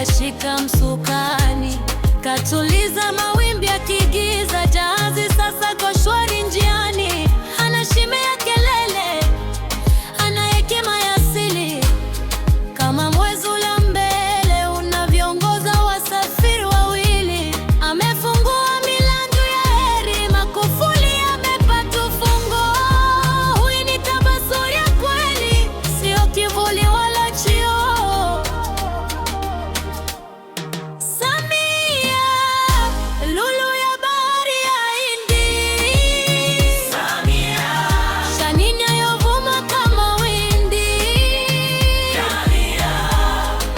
kashika msukani, katuliza mawimbi yakigiza, jahazi sasa kwa shwari njiani. Ana shime ya kelele, ana hekima ya asili, kama mwezi ula mbele unavyoongoza wasafiri wawili. Amefungua milango ya heri, makufuli amepata ufunguo. Huyu ni tabasuri ya kweli, sio kivuli wala chio. Samia, lulu ya bahari ya Hindi. Samia, shanini inayovuma kama windi. Samia,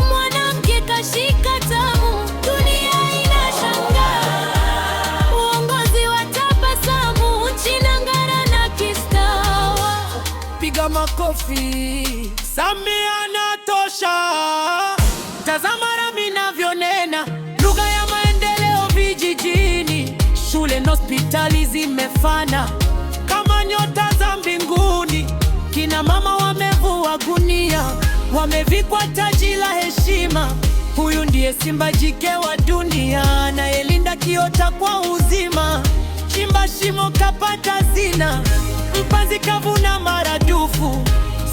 mwanamke kashika tamu, dunia inashangaa. Uongozi wa tabasamu, nchi inang'ara na kistawa. Piga makofi, Samia anatosha. Tazama nami navyonena, lugha ya maendeleo vijijini. Shule na hospitali zimefana kama nyota za mbinguni. Kina mama wamevua gunia, wamevikwa taji la heshima. Huyu ndiye simba jike wa dunia, anayelinda kiota kwa uzima. Chimba shimo kapata zina, mpanzi kavuna maradufu.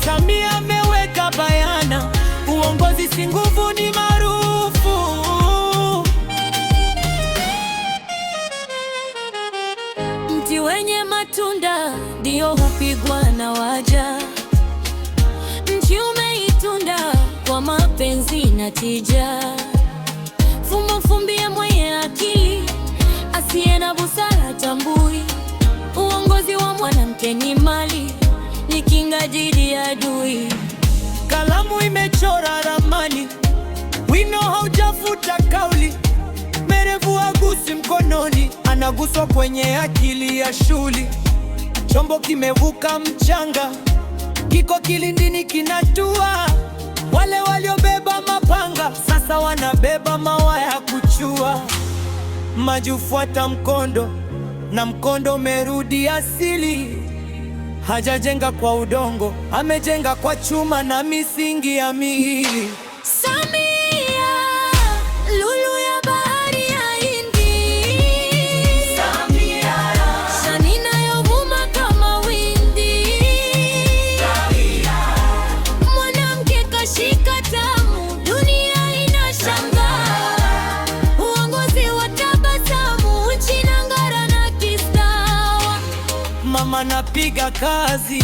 Samia ameweka bayana, uongozi si nguvu, ni maarufu. Mti wenye matunda ndio hupigwa na waja. Nchi umeitunda kwa mapenzi na tija. Fumbie mwenye akili, asiye na busara tambui. Uongozi wa mwanamke ni mali, ni kinga dhidi ya adui. Kalamu imechora ramani, wino haujafuta kauli. Merevu agusi mkononi, anaguswa kwenye akili ya shuli. Chombo kimevuka mchanga, kiko kilindini kinatua. Wale waliobeba mapanga sasa wanabeba mawa ya kuchua. Maji hufuata mkondo, na mkondo umerudi asili. Hajajenga kwa udongo, amejenga kwa chuma na misingi ya miili. Samia, lulu ya bahari ya Hindi. Samia, shani inayovuma kama windi. Samia, mwanamke kashika tamu, dunia inashangaa. Uongozi wa tabasamu, nchi inang'ara na kistawa. Mama napiga kazi,